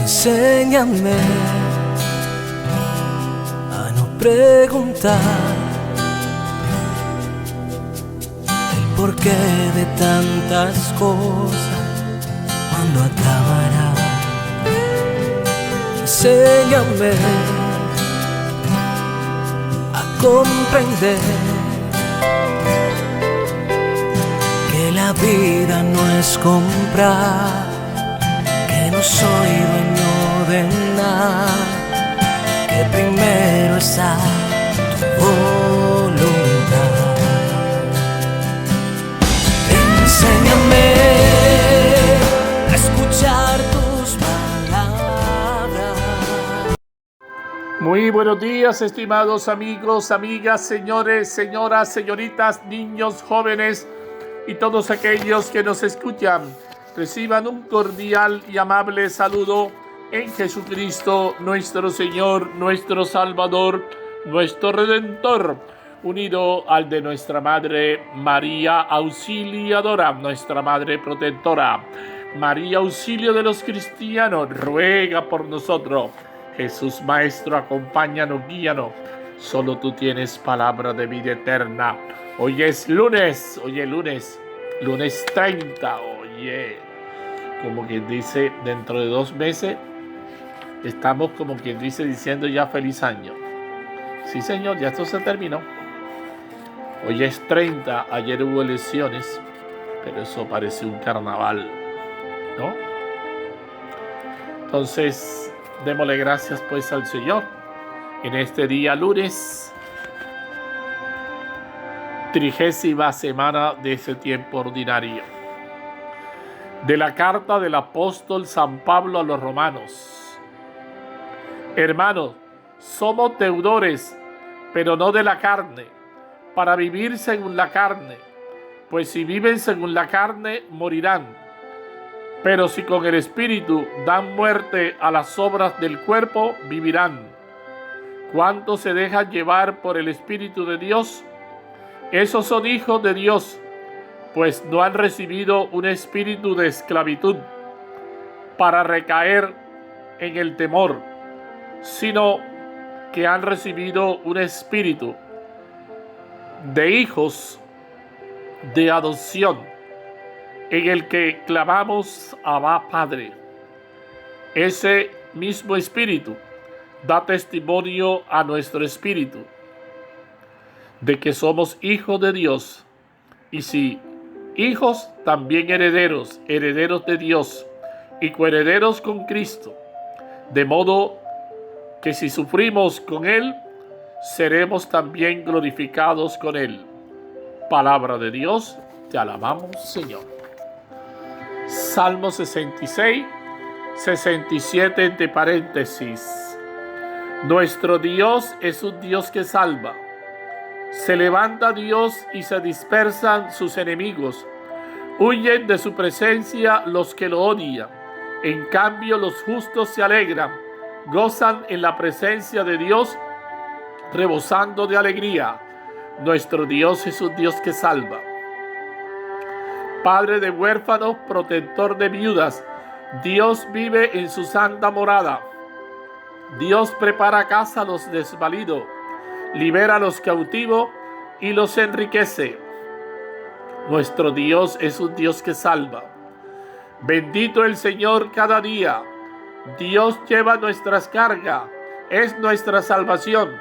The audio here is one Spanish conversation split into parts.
Enséñame a no preguntar el porqué de tantas cosas, cuándo acabará. Enséñame a comprender que la vida no es comprar, que no soy dueño de nada, que primero está tu voluntad. Enséñame a escuchar tus palabras. Muy buenos días, estimados amigos, amigas, señores, señoras, señoritas, niños, jóvenes y todos aquellos que nos escuchan. Reciban un cordial y amable saludo en Jesucristo, nuestro Señor, nuestro Salvador, nuestro Redentor, unido al de nuestra Madre María Auxiliadora, nuestra Madre Protectora. María, auxilio de los cristianos, ruega por nosotros. Jesús Maestro, acompáñanos, guíanos. Solo tú tienes palabra de vida eterna. Hoy es lunes, lunes 30, como quien dice, dentro de 2 meses, estamos como quien dice diciendo ya feliz año. Sí, señor, ya esto se terminó. Hoy es 30, ayer hubo elecciones, pero eso parece un carnaval, ¿no? Entonces, démosle gracias pues al Señor en este día lunes, 30ª semana de ese tiempo ordinario. De la carta del apóstol San Pablo a los romanos. Hermanos, somos deudores, pero no de la carne, para vivir según la carne, pues si viven según la carne, morirán. Pero si con el Espíritu dan muerte a las obras del cuerpo, vivirán. ¿Cuántos se dejan llevar por el Espíritu de Dios? Esos son hijos de Dios, pues no han recibido un espíritu de esclavitud para recaer en el temor, sino que han recibido un espíritu de hijos de adopción, en el que clamamos Abba, Padre. Ese mismo espíritu da testimonio a nuestro espíritu de que somos hijos de Dios, y si hijos, también herederos, herederos de Dios y coherederos con Cristo, de modo que si sufrimos con Él, seremos también glorificados con Él. Palabra de Dios, te alabamos, Señor. Salmo 66, 67 entre paréntesis. Nuestro Dios es un Dios que salva. Se levanta Dios y se dispersan sus enemigos. Huyen de su presencia los que lo odian. En cambio, los justos se alegran, gozan en la presencia de Dios, rebosando de alegría. Nuestro Dios es un Dios que salva. Padre de huérfanos, protector de viudas, Dios vive en su santa morada. Dios prepara casa a los desvalidos, libera a los cautivos y los enriquece. Nuestro Dios es un Dios que salva. Bendito el Señor cada día. Dios lleva nuestras cargas, es nuestra salvación.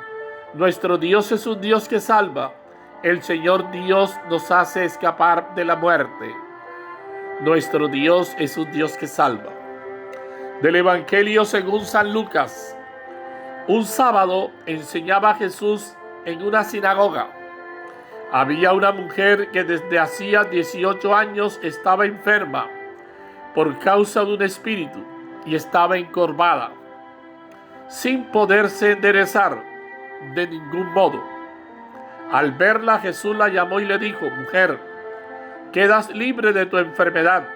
Nuestro Dios es un Dios que salva. El Señor Dios nos hace escapar de la muerte. Nuestro Dios es un Dios que salva. Del Evangelio según San Lucas. Un sábado enseñaba Jesús en una sinagoga. Había una mujer que desde hacía 18 años estaba enferma por causa de un espíritu y estaba encorvada, sin poderse enderezar de ningún modo. Al verla, Jesús la llamó y le dijo: mujer, quedas libre de tu enfermedad.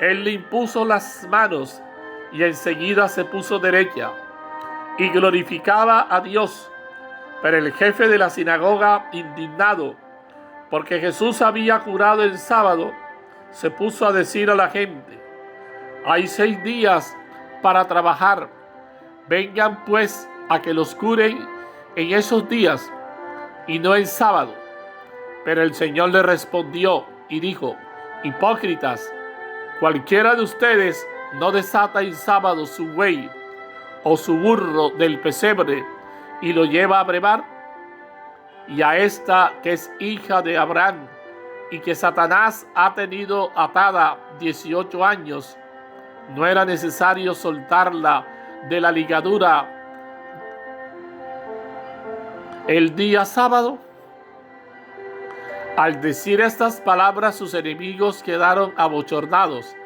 Él le impuso las manos y enseguida se puso derecha y glorificaba a Dios. Pero el jefe de la sinagoga, indignado porque Jesús había curado el sábado, se puso a decir a la gente: hay 6 días para trabajar. Vengan pues a que los curen en esos días y no en sábado. Pero el Señor le respondió y dijo: hipócritas, cualquiera de ustedes no desata en sábado su buey o su burro del pesebre y lo lleva a brevar. Y a esta, que es hija de Abraham y que Satanás ha tenido atada 18 años, ¿no era necesario soltarla de la ligadura el día sábado? Al decir estas palabras, sus enemigos quedaron abochornados,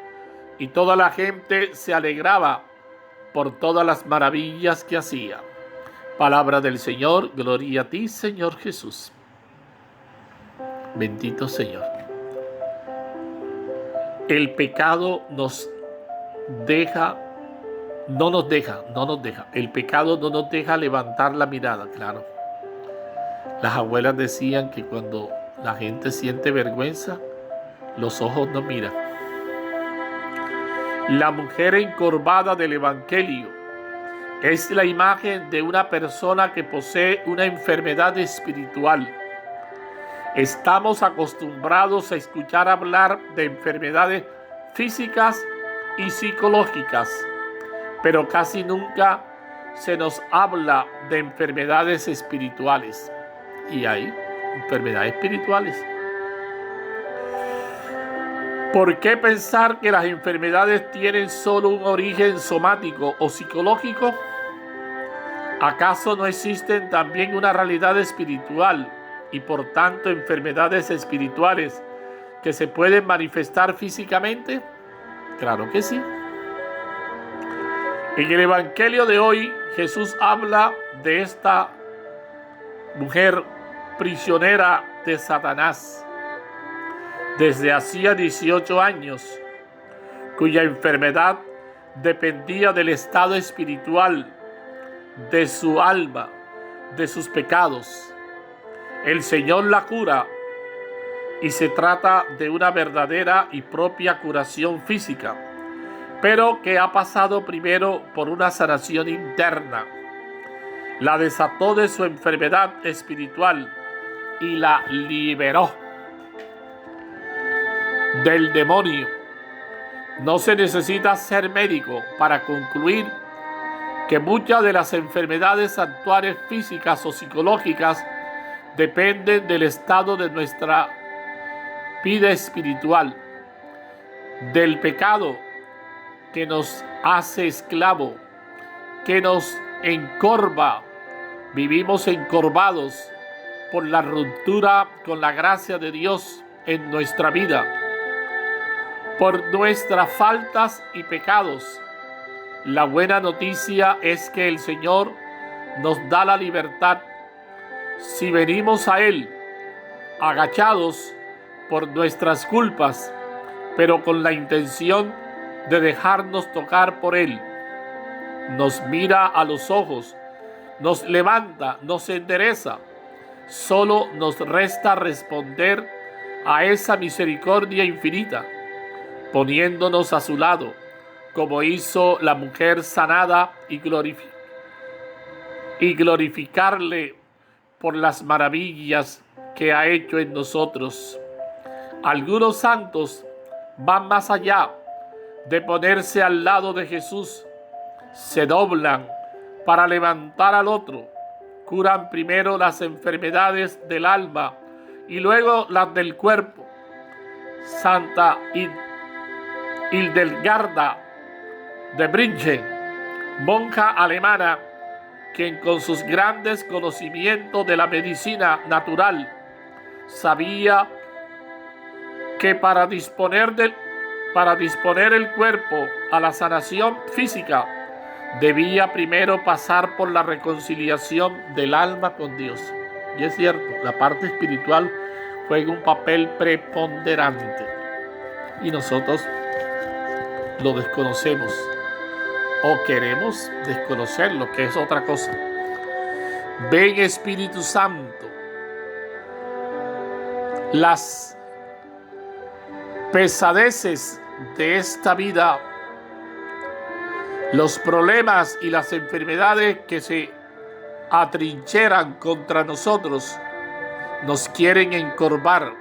y toda la gente se alegraba por todas las maravillas que hacía. Palabra del Señor. Gloria a ti, Señor Jesús. Bendito Señor. El pecado no nos deja. El pecado no nos deja levantar la mirada, claro. Las abuelas decían que cuando la gente siente vergüenza, los ojos no miran. La mujer encorvada del Evangelio es la imagen de una persona que posee una enfermedad espiritual. Estamos acostumbrados a escuchar hablar de enfermedades físicas y psicológicas, pero casi nunca se nos habla de enfermedades espirituales. Y hay enfermedades espirituales. ¿Por qué pensar que las enfermedades tienen solo un origen somático o psicológico? ¿Acaso no existen también una realidad espiritual y por tanto enfermedades espirituales que se pueden manifestar físicamente? Claro que sí. En el Evangelio de hoy, Jesús habla de esta mujer prisionera de Satanás desde hacía 18 años, cuya enfermedad dependía del estado espiritual de su alma, de sus pecados. El Señor la cura y se trata de una verdadera y propia curación física, pero que ha pasado primero por una sanación interna. La desató de su enfermedad espiritual y la liberó del demonio. No se necesita ser médico para concluir que muchas de las enfermedades actuales físicas o psicológicas dependen del estado de nuestra vida espiritual, del pecado que nos hace esclavo, que nos encorva. Vivimos encorvados por la ruptura con la gracia de Dios en nuestra vida, por nuestras faltas y pecados. La buena noticia es que el Señor nos da la libertad si venimos a Él agachados por nuestras culpas, pero con la intención de dejarnos tocar por Él. Nos mira a los ojos, nos levanta, nos endereza. Solo nos resta responder a esa misericordia infinita, poniéndonos a su lado, como hizo la mujer sanada, y glorificarle por las maravillas que ha hecho en nosotros. Algunos santos van más allá de ponerse al lado de Jesús. Se doblan para levantar al otro. Curan primero las enfermedades del alma y luego las del cuerpo. Santa Hildegarda de Bingen, monja alemana, quien con sus grandes conocimientos de la medicina natural sabía que para disponer el cuerpo a la sanación física debía primero pasar por la reconciliación del alma con Dios. Y es cierto, la parte espiritual juega un papel preponderante y nosotros lo desconocemos o queremos desconocerlo, que es otra cosa. Ven, Espíritu Santo, las pesadeces de esta vida Los problemas y las enfermedades que se atrincheran contra nosotros nos quieren encorvar.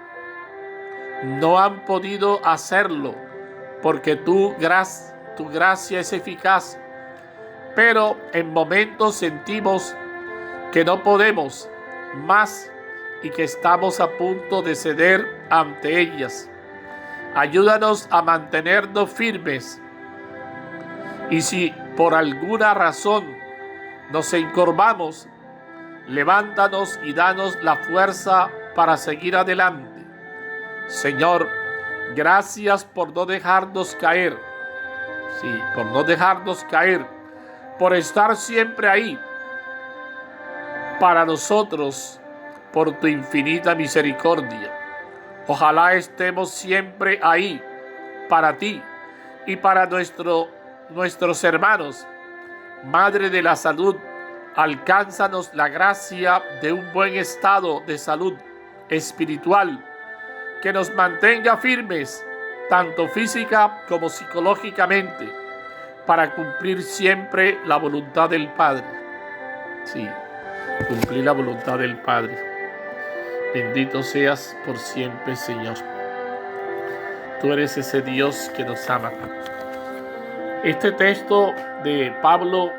No han podido hacerlo porque tu gracia es eficaz. Pero en momentos sentimos que no podemos más y que estamos a punto de ceder ante ellas. Ayúdanos a mantenernos firmes. Y si por alguna razón nos encorvamos, levántanos y danos la fuerza para seguir adelante. Señor, gracias por no dejarnos caer. Sí, por no dejarnos caer, por estar siempre ahí para nosotros, por tu infinita misericordia. Ojalá estemos siempre ahí para ti y para nuestros hermanos. Madre de la salud, alcánzanos la gracia de un buen estado de salud espiritual que nos mantenga firmes, tanto física como psicológicamente, para cumplir siempre la voluntad del Padre. Sí, cumplir la voluntad del Padre. Bendito seas por siempre, Señor. Tú eres ese Dios que nos ama. Este texto de Pablo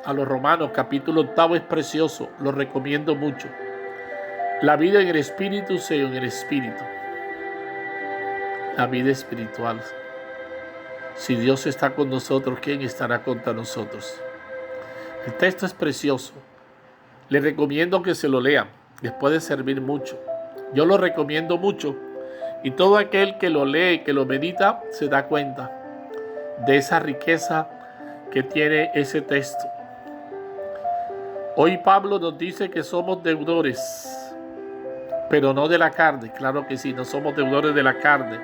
a los Romanos, capítulo 8, es precioso. Lo recomiendo mucho. La vida en el Espíritu, según el Espíritu. La vida espiritual. Si Dios está con nosotros, ¿quién estará contra nosotros? El texto es precioso. Les recomiendo que se lo lean. Les puede servir mucho. Yo lo recomiendo mucho. Y todo aquel que lo lee, que lo medita, se da cuenta de esa riqueza que tiene ese texto. Hoy Pablo nos dice que somos deudores, pero no de la carne. Claro que sí, no somos deudores de la carne,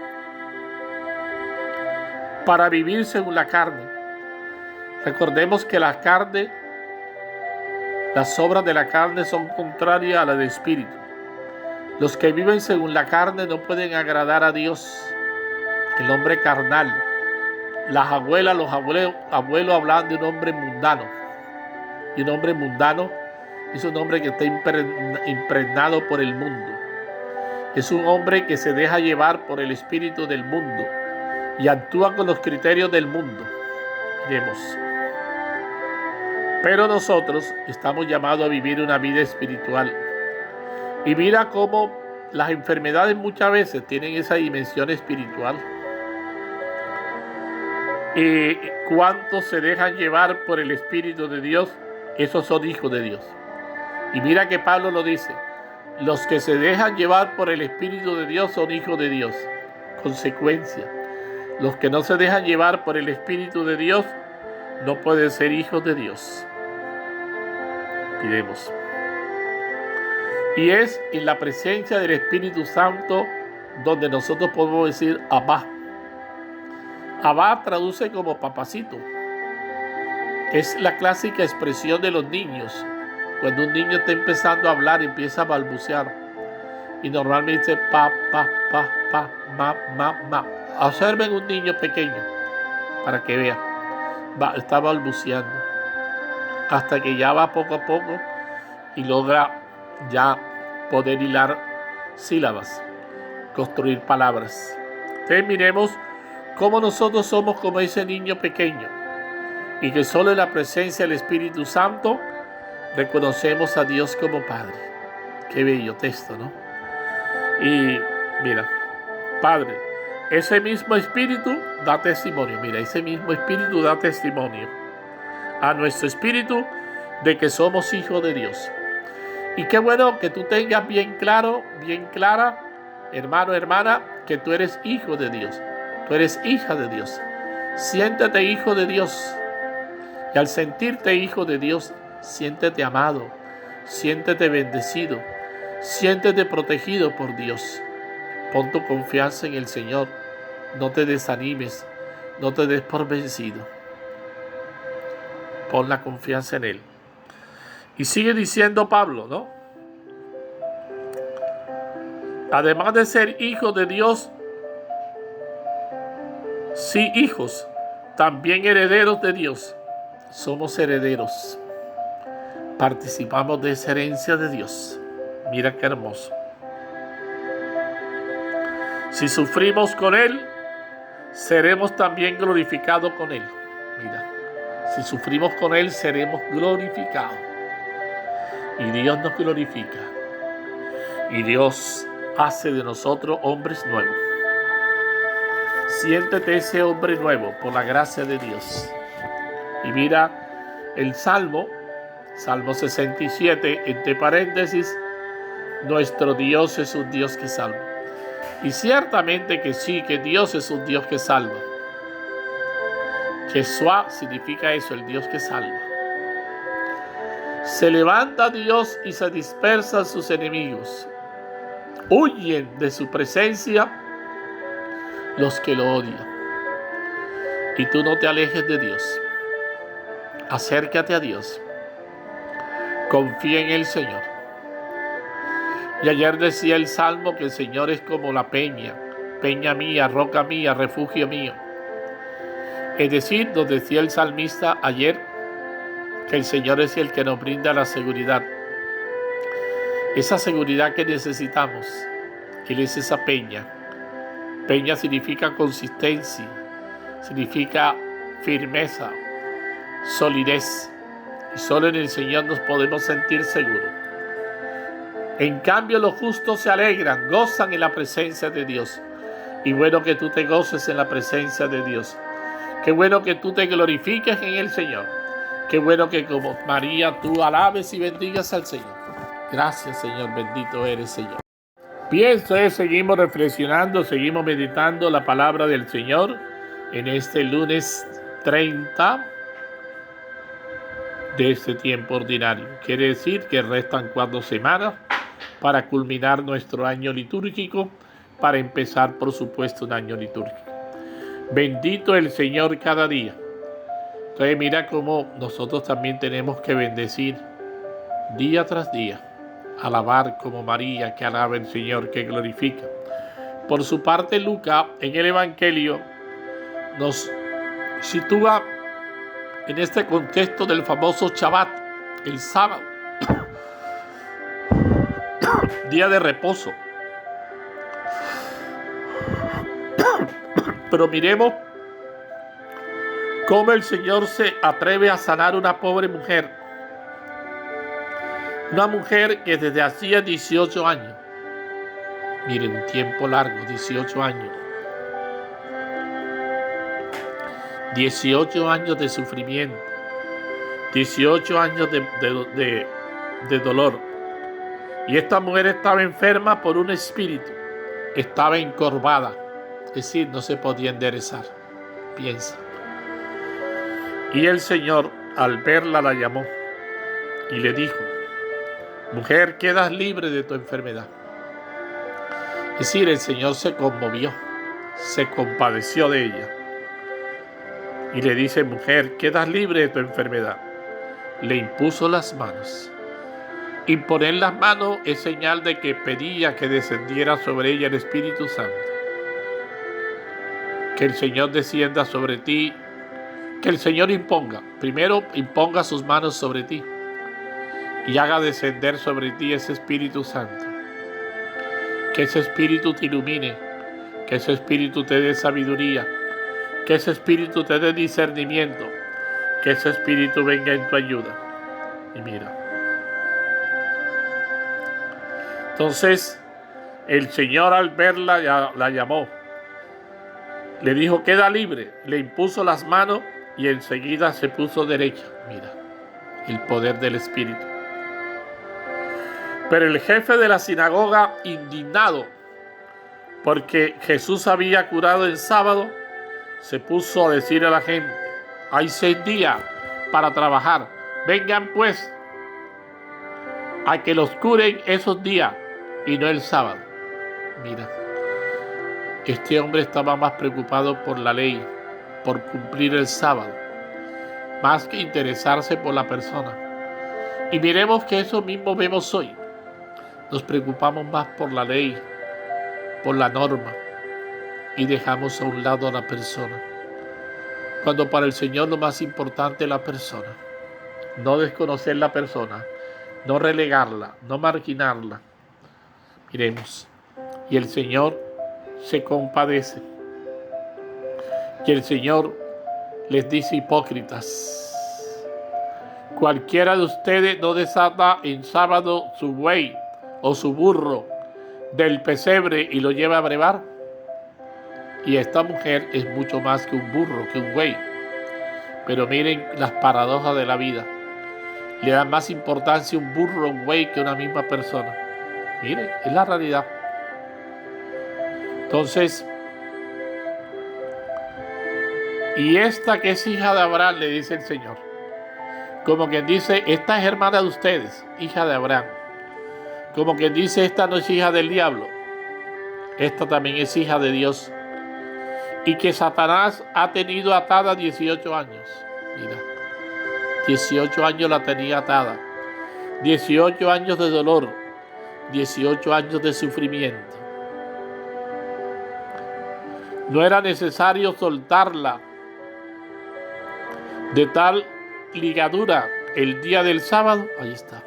para vivir según la carne. Recordemos que la carne, las obras de la carne son contrarias a las del Espíritu. Los que viven según la carne no pueden agradar a Dios. El hombre carnal. Las abuelas, los abuelos hablaban de un hombre mundano. Y un hombre mundano es un hombre que está impregnado por el mundo. Es un hombre que se deja llevar por el espíritu del mundo y actúa con los criterios del mundo. Miremos. Pero nosotros estamos llamados a vivir una vida espiritual. Y mira cómo las enfermedades muchas veces tienen esa dimensión espiritual. Y cuántos se dejan llevar por el Espíritu de Dios, esos son hijos de Dios. Y mira que Pablo lo dice: los que se dejan llevar por el Espíritu de Dios son hijos de Dios. Consecuencia, los que no se dejan llevar por el Espíritu de Dios no pueden ser hijos de Dios. Miremos. Y es en la presencia del Espíritu Santo donde nosotros podemos decir Abba. Abba traduce como papacito. Es la clásica expresión de los niños. Cuando un niño está empezando a hablar, empieza a balbucear. Y normalmente dice pa, ma. Observen un niño pequeño para que vean. Está balbuceando. Hasta que ya va poco a poco y logra ya poder hilar sílabas, construir palabras. Entonces miremos cómo nosotros somos como ese niño pequeño y que solo en la presencia del Espíritu Santo reconocemos a Dios como Padre. Qué bello texto, ¿no? Y mira, Padre, ese mismo Espíritu da testimonio. Mira, ese mismo Espíritu da testimonio a nuestro espíritu de que somos hijos de Dios. Y qué bueno que tú tengas bien claro, bien clara, hermano, hermana, que tú eres hijo de Dios. Tú eres hija de Dios. Siéntete hijo de Dios. Y al sentirte hijo de Dios, siéntete amado, siéntete bendecido, siéntete protegido por Dios. Pon tu confianza en el Señor. No te desanimes, no te des por vencido. Pon la confianza en Él. Y sigue diciendo Pablo, ¿no? Además de ser hijo de Dios, sí hijos, también herederos de Dios. somos herederos. Participamos de esa herencia de Dios. Mira qué hermoso. Si sufrimos con Él, seremos también glorificados con Él. Mira, si sufrimos con Él, seremos glorificados. Y Dios nos glorifica. Y Dios hace de nosotros hombres nuevos. Siéntete ese hombre nuevo por la gracia de Dios. Y mira el Salmo 67, entre paréntesis, nuestro Dios es un Dios que salva. Y ciertamente que sí, que Dios es un Dios que salva. Yeshua significa eso, el Dios que salva. Se levanta Dios y se dispersan sus enemigos. Huyen de su presencia los que lo odian. Y tú no te alejes de Dios. Acércate a Dios. Confía en el Señor. Y ayer decía el Salmo que el Señor es como la peña, peña mía, roca mía, refugio mío. Es decir, nos decía el salmista ayer que el Señor es el que nos brinda la seguridad. Esa seguridad que necesitamos. Él es esa peña. Peña significa consistencia, significa firmeza, solidez. Y solo en el Señor nos podemos sentir seguros. En cambio, los justos se alegran, gozan en la presencia de Dios. Y bueno que tú te goces en la presencia de Dios. Qué bueno que tú te glorifiques en el Señor. Qué bueno que como María tú alabes y bendigas al Señor. Gracias, Señor, bendito eres, Señor. Bien, seguimos reflexionando, seguimos meditando la palabra del Señor en este lunes 30 de este tiempo ordinario. Quiere decir que restan 4 semanas para culminar nuestro año litúrgico, para empezar, por supuesto, un año litúrgico. Bendito el Señor cada día. Entonces mira cómo nosotros también tenemos que bendecir día tras día, alabar como María, que alaba el Señor, que glorifica. Por su parte, Lucas, en el Evangelio, nos sitúa en este contexto del famoso Shabbat, el sábado, día de reposo. Pero miremos cómo el Señor se atreve a sanar a una pobre mujer. Una mujer que desde hacía 18 años, miren, un tiempo largo, 18 años. 18 años de sufrimiento, 18 años de dolor. Y esta mujer estaba enferma por un espíritu, estaba encorvada, es decir, no se podía enderezar. Piensa. Y el Señor, al verla, la llamó y le dijo: mujer, quedas libre de tu enfermedad. Es decir, el Señor se conmovió, se compadeció de ella. Y le dice: mujer, quedas libre de tu enfermedad. Le impuso las manos. Imponer las manos es señal de que pedía que descendiera sobre ella el Espíritu Santo. Que el Señor descienda sobre ti. Que el Señor primero imponga sus manos sobre ti y haga descender sobre ti ese Espíritu Santo. Que ese Espíritu te ilumine, que ese Espíritu te dé sabiduría, que ese Espíritu te dé discernimiento, que ese Espíritu venga en tu ayuda. Y mira. Entonces, el Señor al verla la llamó. Le dijo: queda libre. Le impuso las manos y enseguida se puso derecha. Mira, el poder del Espíritu. Pero el jefe de la sinagoga, indignado porque Jesús había curado el sábado, se puso a decir a la gente: hay 6 días para trabajar. Vengan pues a que los curen esos días y no el sábado. Mira, este hombre estaba más preocupado por la ley, por cumplir el sábado, más que interesarse por la persona. Y miremos que eso mismo vemos hoy. Nos preocupamos más por la ley, por la norma, y dejamos a un lado a la persona. Cuando para el Señor lo más importante es la persona. No desconocer la persona, no relegarla, no marginarla. Miremos, y el Señor se compadece. Y el Señor les dice: hipócritas, cualquiera de ustedes no desata en sábado su buey o su burro del pesebre y lo lleva a brevar. Y esta mujer es mucho más que un burro, que un buey. Pero miren las paradojas de la vida. Le da más importancia un burro, un buey, que una misma persona. Miren, es la realidad. Entonces, y esta que es hija de Abraham, le dice el Señor. Como quien dice, esta es hermana de ustedes, hija de Abraham. Como quien dice, esta no es hija del diablo. Esta también es hija de Dios. Y que Satanás ha tenido atada 18 años. Mira, 18 años la tenía atada. 18 años de dolor. 18 años de sufrimiento. No era necesario soltarla de tal ligadura el día del sábado. Ahí está.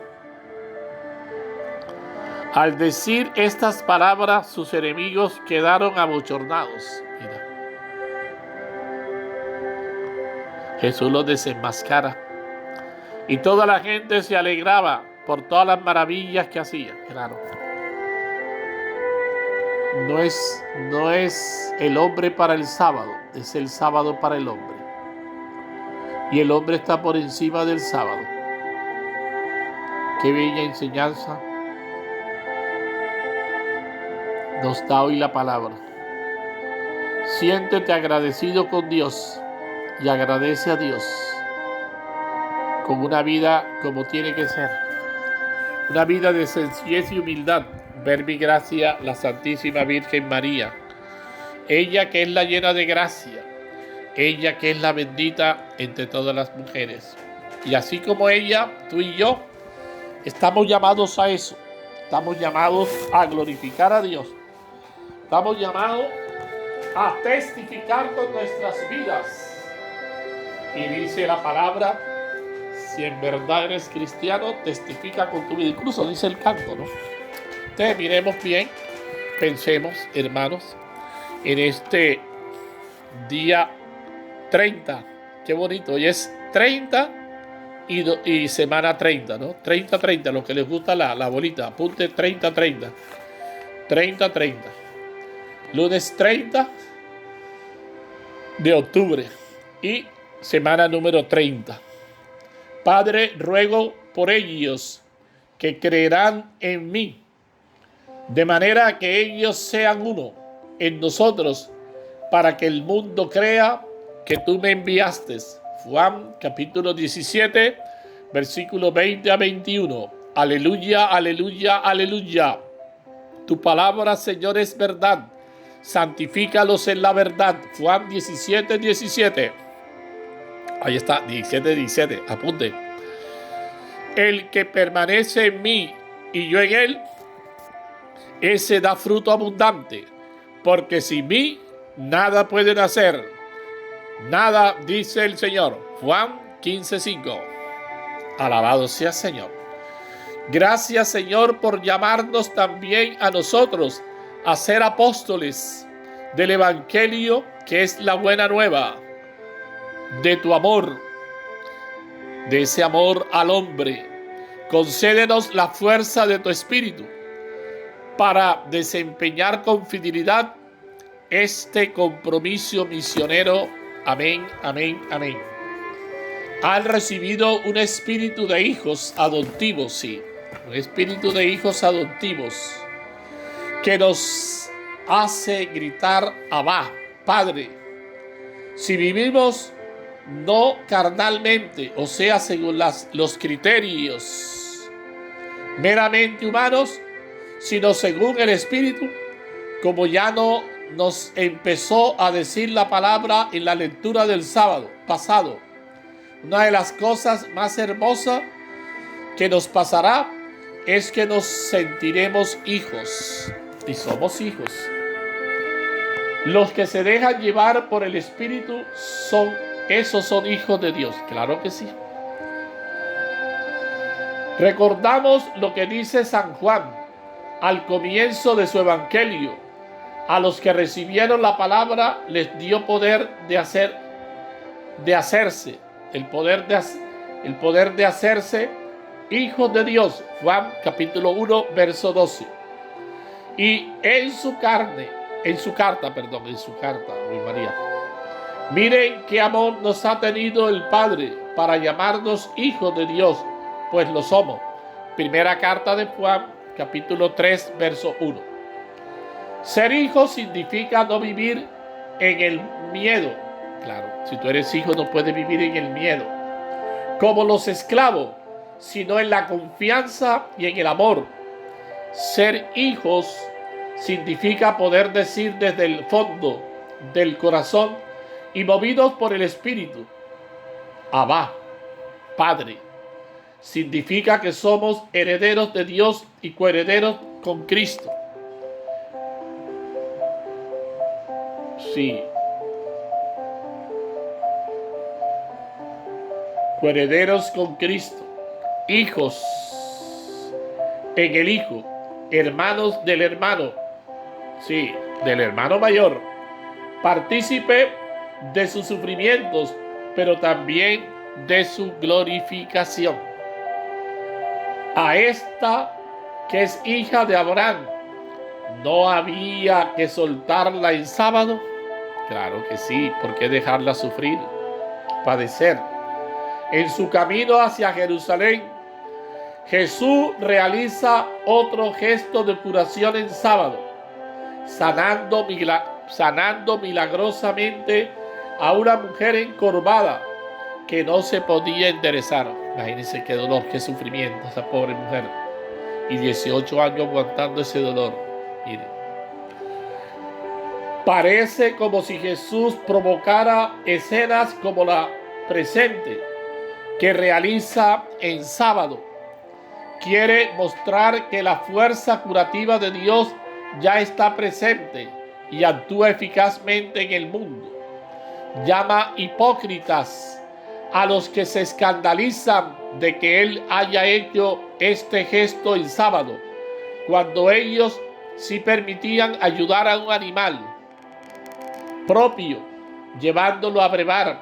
Al decir estas palabras, sus enemigos quedaron abochornados. Mira. Jesús los desenmascara. Y toda la gente se alegraba por todas las maravillas que hacía. Claro. No es el hombre para el sábado, es el sábado para el hombre. Y el hombre está por encima del sábado. Qué bella enseñanza nos da hoy la palabra. Siéntete agradecido con Dios y agradece a Dios con una vida como tiene que ser. Una vida de sencillez y humildad. Ver mi gracia, la Santísima Virgen María. Ella que es la llena de gracia. Ella que es la bendita entre todas las mujeres. Y así como ella, tú y yo, estamos llamados a eso. Estamos llamados a glorificar a Dios. Estamos llamados a testificar con nuestras vidas. Y dice la palabra, si en verdad eres cristiano, testifica con tu vida. Incluso dice el canto, ¿no? Entonces miremos bien, pensemos, hermanos, en este día 30. Qué bonito, hoy es 30 y semana 30, ¿no? 30-30, los que les gusta la bolita, apunte 30-30. 30-30. Lunes 30 de octubre y semana número 30. Padre, ruego por ellos que creerán en mí, de manera que ellos sean uno en nosotros, para que el mundo crea que tú me enviaste. Juan capítulo 17, versículo 20 a 21. Aleluya, aleluya, aleluya. Tu palabra, Señor, es verdad. Santifícalos en la verdad. Juan 17, 17. Ahí está, 17, 17. Apunte. El que permanece en mí y yo en él, ese da fruto abundante, porque sin mí nada pueden hacer. Nada, dice el Señor. Juan 15:5. Alabado sea el Señor. Gracias, Señor, por llamarnos también a nosotros a ser apóstoles del Evangelio, que es la buena nueva de tu amor, de ese amor al hombre. Concédenos la fuerza de tu Espíritu para desempeñar con fidelidad este compromiso misionero. Amén, amén, amén. Han recibido un espíritu de hijos adoptivos, sí, un espíritu de hijos adoptivos que nos hace gritar Abba, Padre. Si vivimos no carnalmente, o sea, según los criterios meramente humanos, sino según el Espíritu, como ya no nos empezó a decir la palabra en la lectura del sábado pasado. Una de las cosas más hermosas que nos pasará es que nos sentiremos hijos, y somos hijos. Los que se dejan llevar por el Espíritu son esos son hijos de Dios. Claro que sí. Recordamos lo que dice San Juan al comienzo de su evangelio. A los que recibieron la palabra les dio poder de hacerse, el poder de hacerse hijos de Dios. Juan capítulo 1, verso 12. Y en su carta, María. Miren qué amor nos ha tenido el Padre para llamarnos hijos de Dios, pues lo somos. Primera carta de Juan, capítulo 3, verso 1. Ser hijo significa no vivir en el miedo. Claro, si tú eres hijo no puedes vivir en el miedo, como los esclavos, sino en la confianza y en el amor. Ser hijos significa poder decir desde el fondo del corazón y movidos por el Espíritu: Abba, Padre. Significa que somos herederos de Dios y coherederos con Cristo. Sí. Coherederos con Cristo. Hijos en el Hijo. Hermanos del hermano. Sí, del hermano mayor. Partícipe de sus sufrimientos, pero también de su glorificación. A esta, que es hija de Abraham, ¿no había que soltarla en sábado? Claro que sí. ¿Por qué dejarla sufrir, padecer? En su camino hacia Jerusalén, Jesús realiza otro gesto de curación en sábado, sanando milagrosamente a una mujer encorvada que no se podía enderezar. Imagínense qué dolor, qué sufrimiento esa pobre mujer. Y 18 años aguantando ese dolor. Miren. Parece como si Jesús provocara escenas como la presente que realiza en sábado. Quiere mostrar que la fuerza curativa de Dios ya está presente y actúa eficazmente en el mundo. Llama hipócritas a los que se escandalizan de que Él haya hecho este gesto en sábado, cuando ellos sí permitían ayudar a un animal propio, llevándolo a brevar,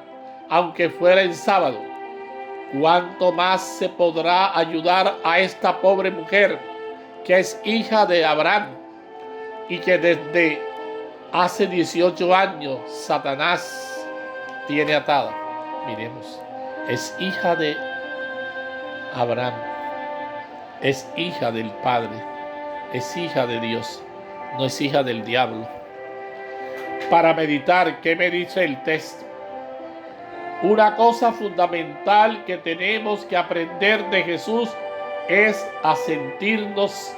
aunque fuera en sábado. ¿Cuánto más se podrá ayudar a esta pobre mujer que es hija de Abraham y que desde hace 18 años Satanás tiene atada? Miremos, es hija de Abraham, es hija del Padre, es hija de Dios, no es hija del diablo. Para meditar, ¿qué me dice el texto? Una cosa fundamental que tenemos que aprender de Jesús es a sentirnos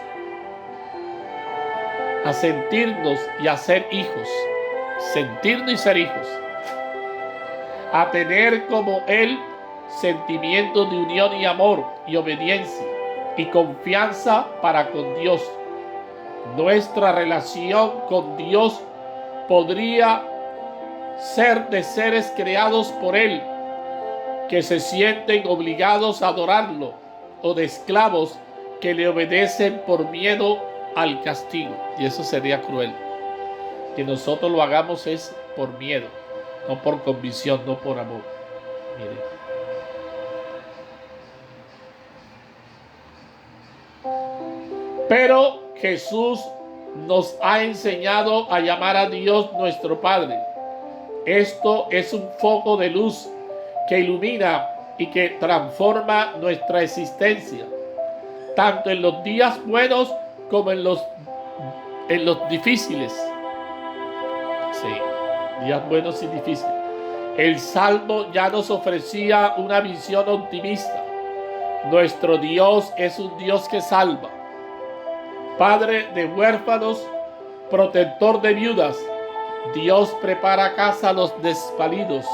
y a ser hijos. Sentirnos y ser hijos. A tener como Él sentimientos de unión y amor y obediencia y confianza para con Dios. Nuestra relación con Dios podría ser de seres creados por Él, que se sienten obligados a adorarlo, o de esclavos que le obedecen por miedo al castigo. Y eso sería cruel. Que nosotros lo hagamos es por miedo, no por convicción, no por amor. Miren. Pero Jesús nos ha enseñado a llamar a Dios nuestro Padre. Esto es un foco de luz que ilumina y que transforma nuestra existencia, tanto en los días buenos como en los difíciles. Sí, días buenos y difíciles. El Salmo ya nos ofrecía una visión optimista. Nuestro Dios es un Dios que salva, Padre de huérfanos, protector de viudas. Dios prepara casa a los desvalidos.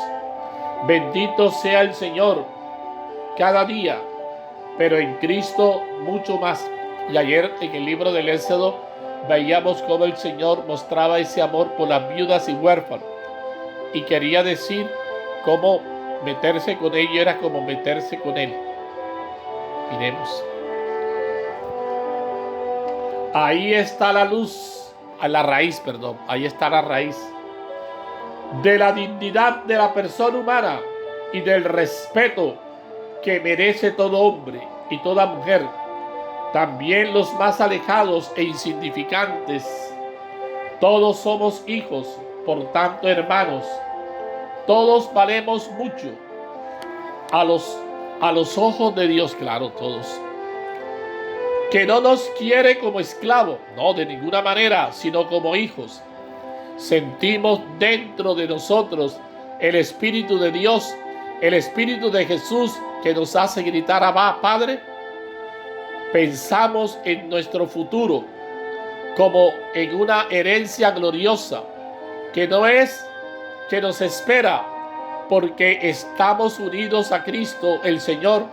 Bendito sea el Señor cada día, pero en Cristo mucho más. Y ayer en el libro del Éxodo veíamos cómo el Señor mostraba ese amor por las viudas y huérfanos. Y quería decir cómo meterse con ella era como meterse con él. Miremos. Ahí está la luz, ahí está la raíz de la dignidad de la persona humana y del respeto que merece todo hombre y toda mujer, también los más alejados e insignificantes. Todos somos hijos, por tanto hermanos, todos valemos mucho a los ojos de Dios, claro, todos. Que no nos quiere como esclavos, no, de ninguna manera, sino como hijos. Sentimos dentro de nosotros el Espíritu de Dios, el Espíritu de Jesús que nos hace gritar Abba, Padre. Pensamos en nuestro futuro como en una herencia gloriosa que no es que nos espera, porque estamos unidos a Cristo el Señor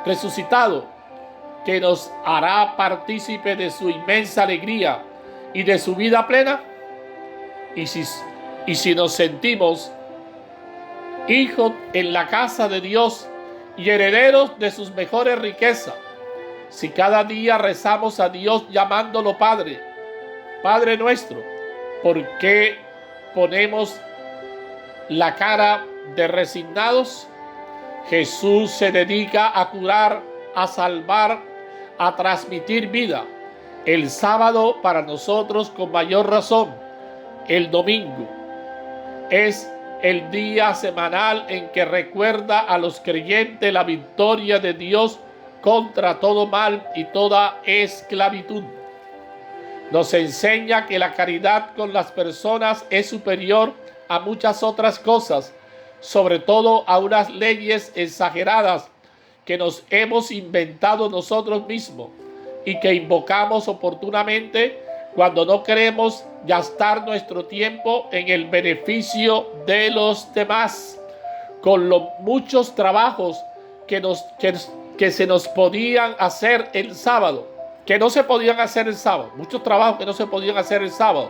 resucitado, que nos hará partícipe de su inmensa alegría y de su vida plena. Y si nos sentimos hijos en la casa de Dios y herederos de sus mejores riquezas, si cada día rezamos a Dios llamándolo Padre, Padre nuestro, ¿por qué ponemos la cara de resignados? Jesús se dedica a curar, a salvar, a transmitir vida. El sábado para nosotros con mayor razón. El domingo es el día semanal en que recuerda a los creyentes la victoria de Dios contra todo mal y toda esclavitud. Nos enseña que la caridad con las personas es superior a muchas otras cosas, sobre todo a unas leyes exageradas que nos hemos inventado nosotros mismos y que invocamos oportunamente cuando no queremos gastar nuestro tiempo en el beneficio de los demás, con los muchos trabajos que se nos podían hacer el sábado, que no se podían hacer el sábado, muchos trabajos que no se podían hacer el sábado.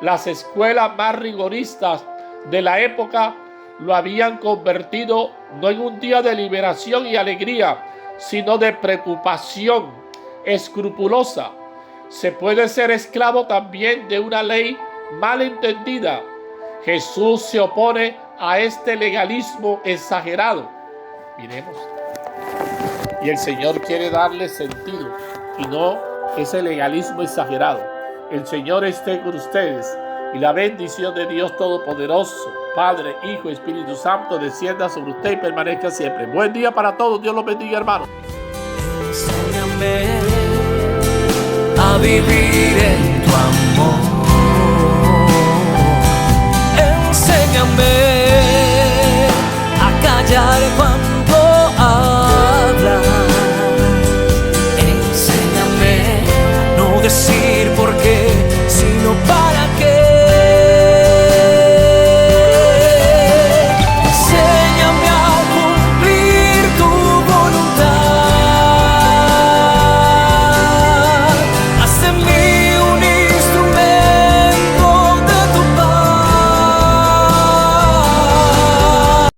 Las escuelas más rigoristas de la época lo habían convertido no en un día de liberación y alegría, sino de preocupación escrupulosa. Se puede ser esclavo también de una ley mal entendida. Jesús se opone a este legalismo exagerado. Miremos. Y el Señor quiere darle sentido y no ese legalismo exagerado. El Señor esté con ustedes y la bendición de Dios Todopoderoso, Padre, Hijo y Espíritu Santo, descienda sobre usted y permanezca siempre. Buen día para todos. Dios los bendiga, hermanos. Enséñame a vivir en tu amor. Enséñame a callar cuando